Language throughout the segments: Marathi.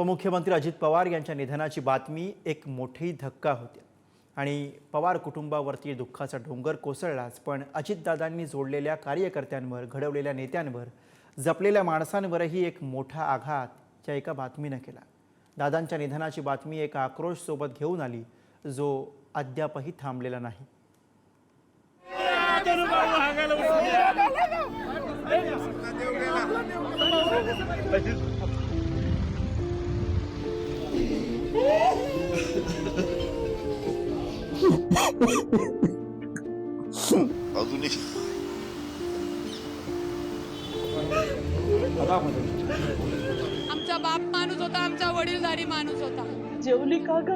उपमुख्यमंत्री अजित पवार यांच्या निधनाची बातमी एक मोठी धक्का होती आणि पवार कुटुंबावरती दुःखाचा डोंगर कोसळलाच, पण अजितदादांनी जोडलेल्या कार्यकर्त्यांवर, घडवलेल्या नेत्यांवर, जपलेल्या माणसांवरही एक मोठा आघात या एका बातमीने केला। दादांच्या निधनाची बातमी एक आक्रोश सोबत घेऊन आली, जो अद्यापही थांबलेला नाही। आमचा बाप माणूस होता, आमचा वडीलधारी माणूस होता। जेवली का ग?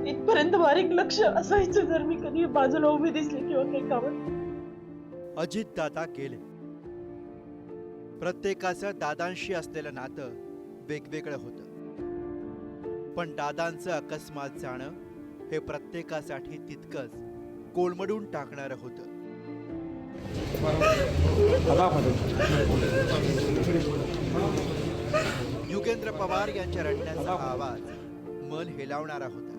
इथपर्यंत बारीक लक्ष असायचं जर मी कधी बाजूला उभी दिसली किंवा काही कामात। अजितदादा गेले। प्रत्येकाचं दादांशी असलेलं नातं वेगवेगळं होतं, पण दादांचं अकस्मात जाणं हे प्रत्येकासाठी तितकंच कोलमडून टाकणारं होतं। युगेंद्र पवार यांच्या रडण्याचा आवाज मन हेलावणारा होता।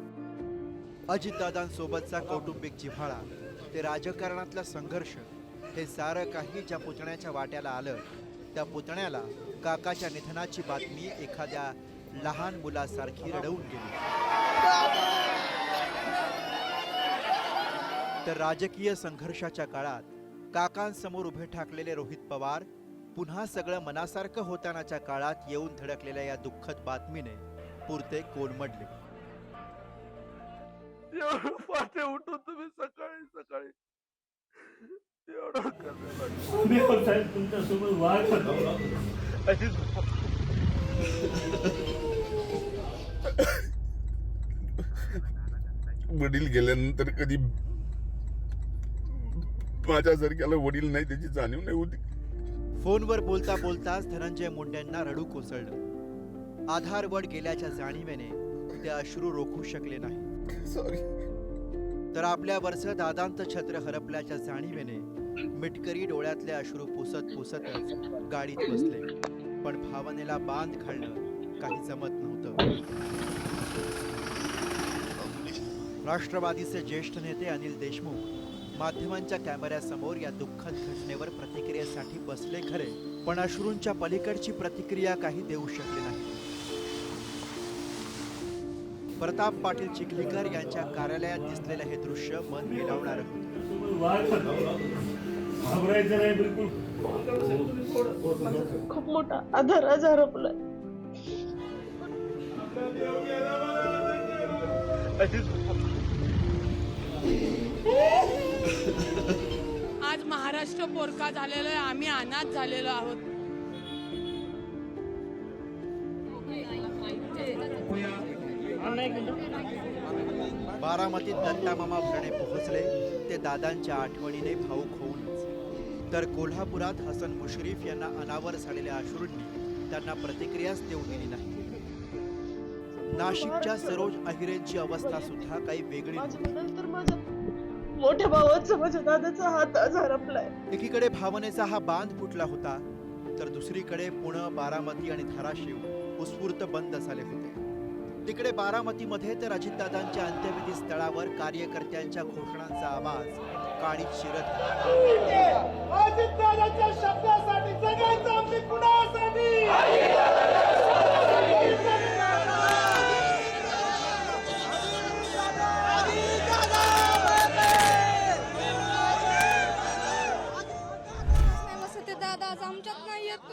अजितदादांसोबतचा कौटुंबिक जिव्हाळा ते राजकारणातला संघर्ष, हे सारं काही ज्या पुतण्याच्या वाट्याला आलं, त्या पुतण्याला काकाच्या निधनाची बातमी एखाद्या लहान मुलासारखी रडवून गेली। तर राजकीय संघर्षाच्या काळात काकांसमोर उभे ठाकलेले रोहित पवार पुन्हा सगळं मनासारखं होतानाच्या काळात येऊन धडकलेल्या या दुःखद बातमीने पुरते कोलमडले। एवढं पाटे उठून तुम्ही सकाळी सकाळी एवढं करण्यासाठी मी पण साहेब तुमच्यासोबत वाद वडील गेल्यानंतर कधी माझ्यासारख्याला वडील नाही त्याची जाणीव नाही होती। फोनवर बोलता बोलताच धनंजय मुंडेंना रडू कोसळलं। आधारवड गेल्याच्या जाणीवेने ते अश्रू रोखू शकले नाही। सॉरी। तर आपल्यावरचं दादांचं छत्र हरपल्याच्या जाणीवेने मिटकरी डोळ्यातले अश्रू पुसत पुसतच गाडीत बसले, पण भावनेला बांध घालणं काही जमत नव्हतं। राष्ट्रवादीचे ज्येष्ठ नेते अनिल देशमुख माध्यमांच्या कॅमेऱ्यासमोर या दुःखद घटनेवर प्रतिक्रियेसाठी बसले खरे, पण अश्रूंच्या पलीकडची प्रतिक्रिया काही देऊ शकले नाही। प्रताप पाटील चिखलीकर यांच्या कार्यालयात दिसलेलं हे दृश्य मन हेलावणारं होतं। खूप मोठा आधार आज हरपलाय। आज महाराष्ट्र पोरका झालेला आहे, आम्ही अनाथ झालेलो आहोत। बारामतीत दत्तामामा भरणे पोहोचले ते दादांच्या आठवणीने भावुक होऊनच, तर कोल्हापुरात हसन मुश्रीफ यांना अनावर झालेल्या अश्रूंनी त्यांना प्रतिक्रियाच देऊ दिली नाही। नाशिकच्या सरोज अहिरेंची अवस्था सुद्धा काही वेगळी नव्हती। नंतर माझ्या मोठ्या भावाचा, माझ्या दादाचा हात आज हरपलाय। एकीकडे भावनेचा हा बांध फुटला होता, तर दुसरीकडे पुणे, बारामती आणि धाराशिव उत्स्फूर्त बंद झाले होते। तिकडे बारामतीमध्ये तर अजितदादांच्या अंत्यविधी स्थळावर कार्यकर्त्यांच्या घोषणांचा आवाज काळीत शिरत होता। अजितदादांच्या शब्दासाठी जगायचं आम्ही कुणासाठी? दादा आज आमच्यात नाही येत।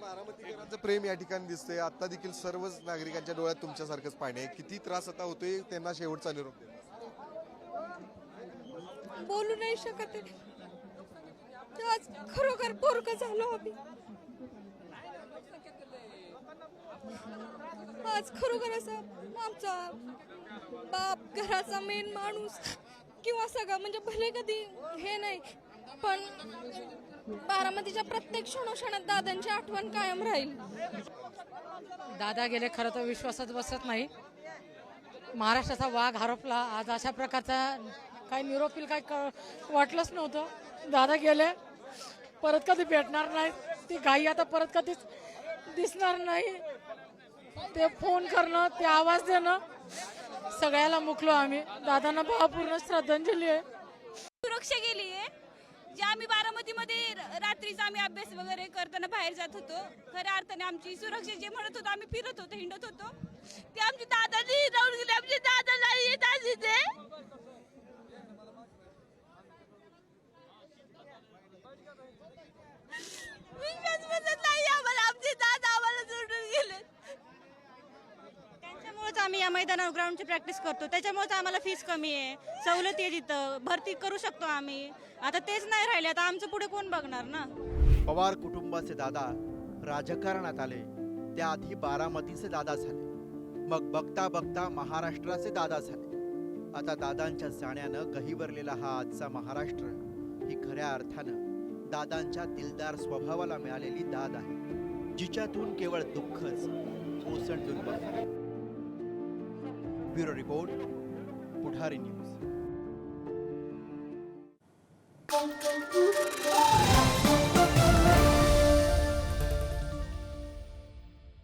बारामतीकरांचं प्रेम या ठिकाणी दिसतंय। आता देखील सर्वच नागरिकांच्या डोळ्यात तुमच्यासारखंच पाणी आहे। किती त्रास आता होतोय, त्यांना शेवटचा निरोप द्या। बोलू नाही शकत आहे। आज खरोखर पोरकं झालो आम्ही। आज खरोखर असं आमचा बाप, घराचा मेन माणूस किंवा सगळं, म्हणजे भले कधी हे नाही, पण बारामतीच्या प्रत्येक क्षणोक्षणात दादांची आठवण कायम राहील। दादा गेले, खरं तर विश्वासात बसत नाही। महाराष्ट्राचा वाघ हरपला, आज अशा प्रकारचा काही निरोप येईल काय वाटलंच नव्हतं। दादा गेले, परत कधी भेटणार नाही. ती घाई आता परत कधीच दिसणार नाही. ते फोन करणं, ते आवाज देणं, सगळ्याला मुकलो आम्ही. दादांना भावपूर्ण श्रद्धांजली आहे. सुरक्षा गेली आहे. जे आम्ही बारामतीमध्ये रात्रीचा आम्ही अभ्यास वगैरे करताना बाहेर जात होतो, खऱ्या अर्थाने आमची सुरक्षा जे म्हणत होतो, आम्ही फिरत होतो, हिंडत होतो, ते आमचे दादाजी राहून गेले. आमचे दादा नाही येत आज इथे. विश्वास बसत नाही आम्हाला. आमचे दादा आम्हाला सोडून गेले. त्यांच्यामुळेच आम्ही या मैदानावर ग्राउंडची प्रॅक्टिस करतो. त्याच्यामुळेच आम्हाला फीस कमी आहे, सवलती आहे, तिथं भरती करू शकतो आम्ही. आता तेच नाही राहिले, आता आमचं पुढे कोण बघणार ना. पवार कुटुंबाचे दादा राजकारणात आले, त्याआधी बारामतीचे दादा झाले, मग बघता बघता महाराष्ट्राचे दादा झाले. आता दादांच्या जाण्यानं गहिवरलेला हा आजचा महाराष्ट्र ही खऱ्या अर्थानं दादांच्या दिलदार स्वभावाला मिळालेली दाद आहे, जिच्यातून केवळ दुःखच ओसंडून बघणार. ब्युरो रिपोर्ट, पुढारी न्यूज.